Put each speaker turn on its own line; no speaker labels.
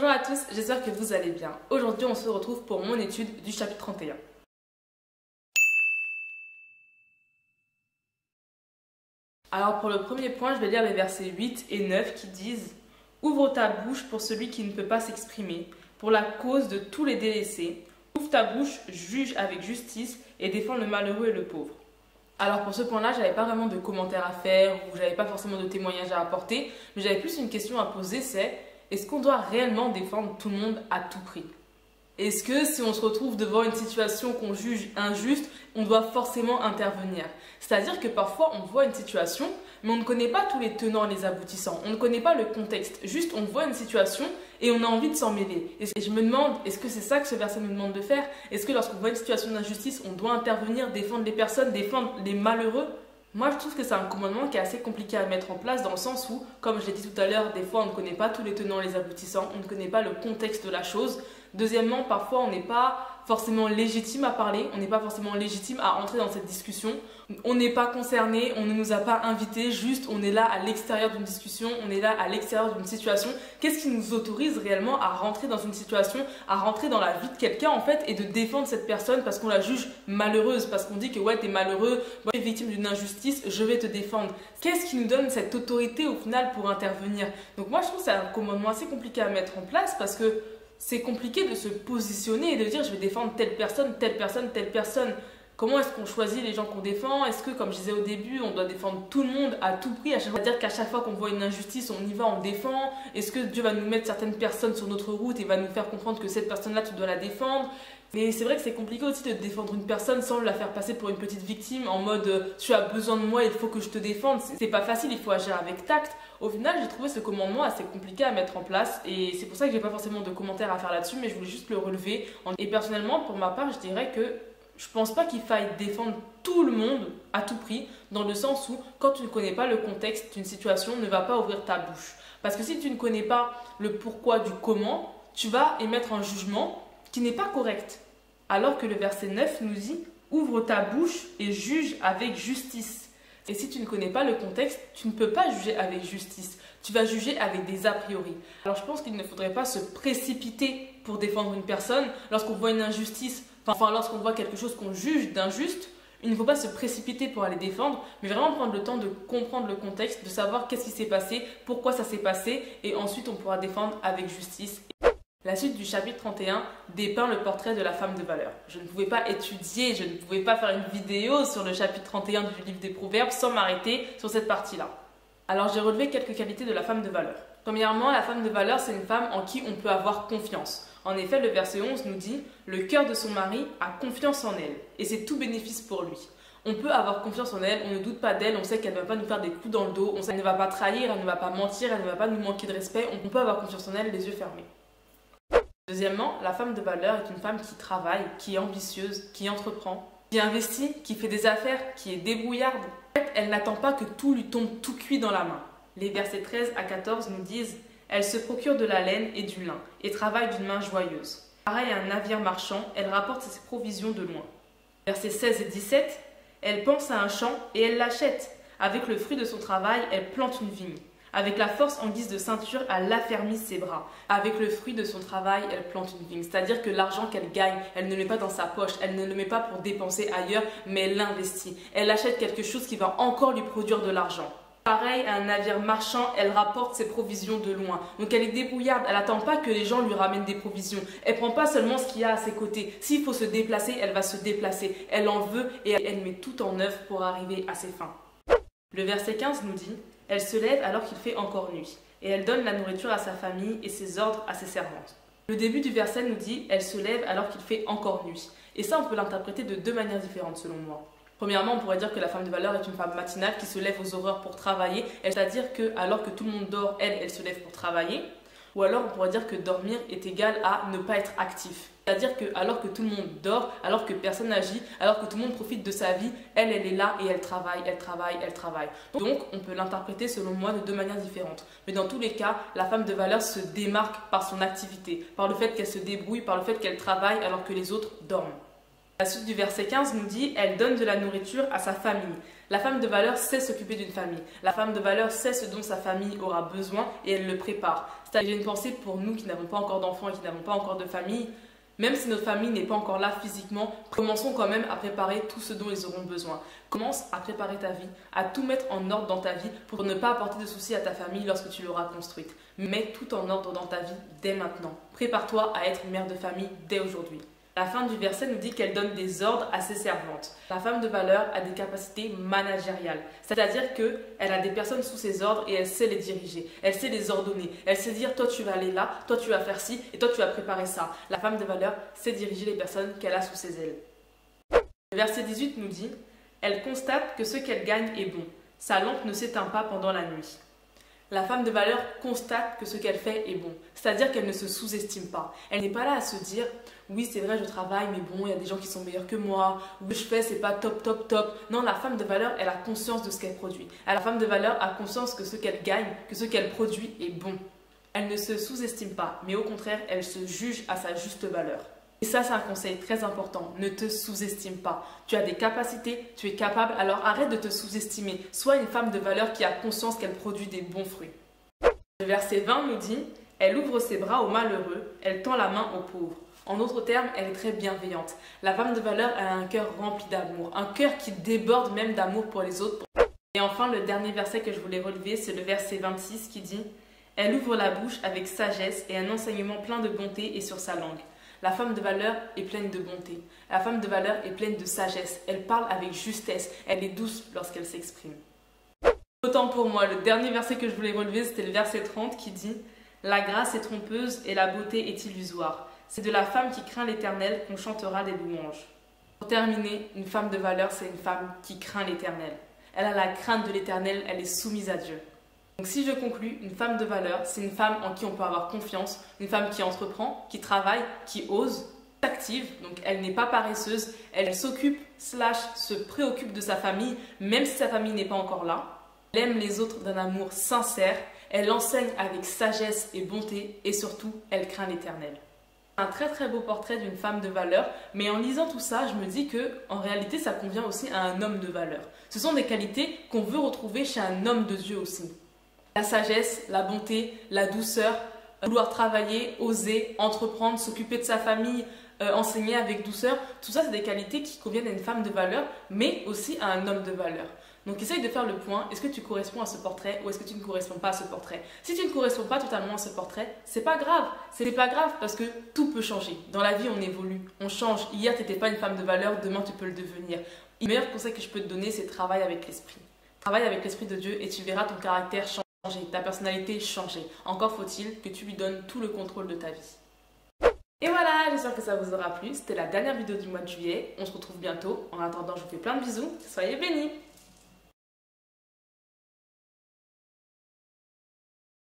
Bonjour à tous, j'espère que vous allez bien. Aujourd'hui, on se retrouve pour mon étude du chapitre 31. Alors pour le premier point, je vais lire les versets 8 et 9 qui disent « Ouvre ta bouche pour celui qui ne peut pas s'exprimer, pour la cause de tous les délaissés. Ouvre ta bouche, juge avec justice et défends le malheureux et le pauvre. » Alors pour ce point-là, j'avais pas vraiment de commentaires à faire ou j'avais pas forcément de témoignages à apporter, mais j'avais plus une question à poser, c'est est-ce qu'on doit réellement défendre tout le monde à tout prix? Est-ce que si on se retrouve devant une situation qu'on juge injuste, on doit forcément intervenir? C'est-à-dire que parfois on voit une situation, mais on ne connaît pas tous les tenants et les aboutissants, on ne connaît pas le contexte, juste on voit une situation et on a envie de s'en mêler. Et je me demande, est-ce que c'est ça que ce verset nous demande de faire? Est-ce que lorsqu'on voit une situation d'injustice, on doit intervenir, défendre les personnes, défendre les malheureux? Moi, je trouve que c'est un commandement qui est assez compliqué à mettre en place dans le sens où, comme je l'ai dit tout à l'heure, des fois on ne connaît pas tous les tenants et les aboutissants, on ne connaît pas le contexte de la chose. Deuxièmement, parfois on n'est pas forcément légitime à parler, on n'est pas forcément légitime à entrer dans cette discussion. On n'est pas concerné, on ne nous a pas invités, juste on est là à l'extérieur d'une discussion, on est là à l'extérieur d'une situation. Qu'est-ce qui nous autorise réellement à rentrer dans une situation, à rentrer dans la vie de quelqu'un en fait et de défendre cette personne parce qu'on la juge malheureuse, parce qu'on dit que ouais t'es malheureux, tu es victime d'une injustice, je vais te défendre. Qu'est-ce qui nous donne cette autorité au final pour intervenir? Donc moi je trouve que c'est un commandement assez compliqué à mettre en place parce que c'est compliqué de se positionner et de dire je vais défendre telle personne, telle personne, telle personne. Comment est-ce qu'on choisit les gens qu'on défend? Est-ce que, comme je disais au début, on doit défendre tout le monde à tout prix? C'est-à-dire qu'à chaque fois qu'on voit une injustice, on y va, on défend. Est-ce que Dieu va nous mettre certaines personnes sur notre route et va nous faire comprendre que cette personne-là, tu dois la défendre? Mais c'est vrai que c'est compliqué aussi de défendre une personne sans la faire passer pour une petite victime en mode tu as besoin de moi, il faut que je te défende. C'est pas facile, il faut agir avec tact. Au final, j'ai trouvé ce commandement assez compliqué à mettre en place et c'est pour ça que j'ai pas forcément de commentaires à faire là-dessus, mais je voulais juste le relever. Et personnellement, pour ma part, je dirais que je pense pas qu'il faille défendre tout le monde à tout prix, dans le sens où quand tu ne connais pas le contexte d'une situation, ne va pas ouvrir ta bouche. Parce que si tu ne connais pas le pourquoi du comment, tu vas émettre un jugement qui n'est pas correct. Alors que le verset 9 nous dit « Ouvre ta bouche et juge avec justice ». Et si tu ne connais pas le contexte, tu ne peux pas juger avec justice. Tu vas juger avec des a priori. Alors je pense qu'il ne faudrait pas se précipiter pour défendre une personne. Lorsqu'on voit une injustice, enfin lorsqu'on voit quelque chose qu'on juge d'injuste, il ne faut pas se précipiter pour aller défendre, mais vraiment prendre le temps de comprendre le contexte, de savoir qu'est-ce qui s'est passé, pourquoi ça s'est passé, et ensuite on pourra défendre avec justice. La suite du chapitre 31 dépeint le portrait de la femme de valeur. Je ne pouvais pas étudier, je ne pouvais pas faire une vidéo sur le chapitre 31 du livre des Proverbes sans m'arrêter sur cette partie-là. Alors j'ai relevé quelques qualités de la femme de valeur. Premièrement, la femme de valeur, c'est une femme en qui on peut avoir confiance. En effet, le verset 11 nous dit « Le cœur de son mari a confiance en elle, et c'est tout bénéfice pour lui. » On peut avoir confiance en elle, on ne doute pas d'elle, on sait qu'elle ne va pas nous faire des coups dans le dos, on sait qu'elle ne va pas trahir, elle ne va pas mentir, elle ne va pas nous manquer de respect, on peut avoir confiance en elle les yeux fermés. Deuxièmement, la femme de valeur est une femme qui travaille, qui est ambitieuse, qui entreprend, qui investit, qui fait des affaires, qui est débrouillarde. En fait, elle n'attend pas que tout lui tombe tout cuit dans la main. Les versets 13 à 14 nous disent « Elle se procure de la laine et du lin, et travaille d'une main joyeuse. Pareil à un navire marchand, elle rapporte ses provisions de loin. » Versets 16 et 17 « Elle pense à un champ et elle l'achète. Avec le fruit de son travail, elle plante une vigne. Avec la force en guise de ceinture, elle affermit ses bras. Avec le fruit de son travail, elle plante une vigne. » C'est-à-dire que l'argent qu'elle gagne, elle ne le met pas dans sa poche, elle ne le met pas pour dépenser ailleurs, mais elle l'investit. Elle achète quelque chose qui va encore lui produire de l'argent. Pareil à un navire marchand, elle rapporte ses provisions de loin. Donc elle est débrouillarde, elle n'attend pas que les gens lui ramènent des provisions. Elle ne prend pas seulement ce qu'il y a à ses côtés. S'il faut se déplacer, elle va se déplacer. Elle en veut et elle met tout en œuvre pour arriver à ses fins. Le verset 15 nous dit « Elle se lève alors qu'il fait encore nuit, et elle donne la nourriture à sa famille et ses ordres à ses servantes. » Le début du verset nous dit « Elle se lève alors qu'il fait encore nuit ». Et ça, on peut l'interpréter de deux manières différentes selon moi. Premièrement, on pourrait dire que la femme de valeur est une femme matinale qui se lève aux aurores pour travailler, c'est-à-dire que alors que tout le monde dort, elle se lève pour travailler. Ou alors, on pourrait dire que dormir est égal à ne pas être actif. C'est-à-dire que alors que tout le monde dort, alors que personne n'agit, alors que tout le monde profite de sa vie, elle est là et elle travaille, elle travaille, elle travaille. Donc, on peut l'interpréter selon moi de deux manières différentes. Mais dans tous les cas, la femme de valeur se démarque par son activité, par le fait qu'elle se débrouille, par le fait qu'elle travaille alors que les autres dorment. La suite du verset 15 nous dit « Elle donne de la nourriture à sa famille ». La femme de valeur sait s'occuper d'une famille. La femme de valeur sait ce dont sa famille aura besoin et elle le prépare. C'est-à-dire, j'ai une pensée pour nous qui n'avons pas encore d'enfants et qui n'avons pas encore de famille. Même si notre famille n'est pas encore là physiquement, commençons quand même à préparer tout ce dont ils auront besoin. Commence à préparer ta vie, à tout mettre en ordre dans ta vie pour ne pas apporter de soucis à ta famille lorsque tu l'auras construite. Mets tout en ordre dans ta vie dès maintenant. Prépare-toi à être mère de famille dès aujourd'hui. La fin du verset nous dit qu'elle donne des ordres à ses servantes. La femme de valeur a des capacités managériales, c'est-à-dire qu'elle a des personnes sous ses ordres et elle sait les diriger, elle sait les ordonner, elle sait dire toi tu vas aller là, toi tu vas faire ci et toi tu vas préparer ça. La femme de valeur sait diriger les personnes qu'elle a sous ses ailes. Le verset 18 nous dit « Elle constate que ce qu'elle gagne est bon, sa lampe ne s'éteint pas pendant la nuit ». La femme de valeur constate que ce qu'elle fait est bon, c'est-à-dire qu'elle ne se sous-estime pas. Elle n'est pas là à se dire « oui c'est vrai je travaille mais bon il y a des gens qui sont meilleurs que moi, ou ce que je fais c'est pas top top top ». Non, la femme de valeur elle a conscience de ce qu'elle produit. La femme de valeur a conscience que ce qu'elle gagne, que ce qu'elle produit est bon. Elle ne se sous-estime pas, mais au contraire elle se juge à sa juste valeur. Et ça, c'est un conseil très important. Ne te sous-estime pas. Tu as des capacités, tu es capable, alors arrête de te sous-estimer. Sois une femme de valeur qui a conscience qu'elle produit des bons fruits. Le verset 20 nous dit « Elle ouvre ses bras aux malheureux, elle tend la main aux pauvres ». En d'autres termes, elle est très bienveillante. La femme de valeur a un cœur rempli d'amour, un cœur qui déborde même d'amour pour les autres. Et enfin, le dernier verset que je voulais relever, c'est le verset 26 qui dit « Elle ouvre la bouche avec sagesse et un enseignement plein de bonté est sur sa langue ». La femme de valeur est pleine de bonté. La femme de valeur est pleine de sagesse. Elle parle avec justesse. Elle est douce lorsqu'elle s'exprime. Autant pour moi, le dernier verset que je voulais relever, c'était le verset 30 qui dit « La grâce est trompeuse et la beauté est illusoire. C'est de la femme qui craint l'Éternel qu'on chantera des louanges. » Pour terminer, une femme de valeur, c'est une femme qui craint l'Éternel. Elle a la crainte de l'Éternel, elle est soumise à Dieu. Donc si je conclus, une femme de valeur, c'est une femme en qui on peut avoir confiance, une femme qui entreprend, qui travaille, qui ose, active, donc elle n'est pas paresseuse, elle s'occupe, se préoccupe de sa famille, même si sa famille n'est pas encore là. Elle aime les autres d'un amour sincère, elle enseigne avec sagesse et bonté, et surtout, elle craint l'Éternel. Un très très beau portrait d'une femme de valeur, mais en lisant tout ça, je me dis que en réalité, ça convient aussi à un homme de valeur. Ce sont des qualités qu'on veut retrouver chez un homme de Dieu aussi. La sagesse, la bonté, la douceur, vouloir travailler, oser, entreprendre, s'occuper de sa famille, enseigner avec douceur, tout ça c'est des qualités qui conviennent à une femme de valeur, mais aussi à un homme de valeur. Donc essaye de faire le point, est-ce que tu corresponds à ce portrait ou est-ce que tu ne corresponds pas à ce portrait? Si tu ne corresponds pas totalement à ce portrait, c'est pas grave, parce que tout peut changer. Dans la vie on évolue, on change. Hier tu n'étais pas une femme de valeur, demain tu peux le devenir. Le meilleur conseil que je peux te donner c'est travaille avec l'esprit. Travaille avec l'esprit de Dieu et tu verras ton caractère changer. Ta personnalité changer. Encore faut-il que tu lui donnes tout le contrôle de ta vie. Et voilà, j'espère que ça vous aura plu. C'était la dernière vidéo du mois de juillet. On se retrouve bientôt. En attendant, je vous fais plein de bisous. Soyez bénis!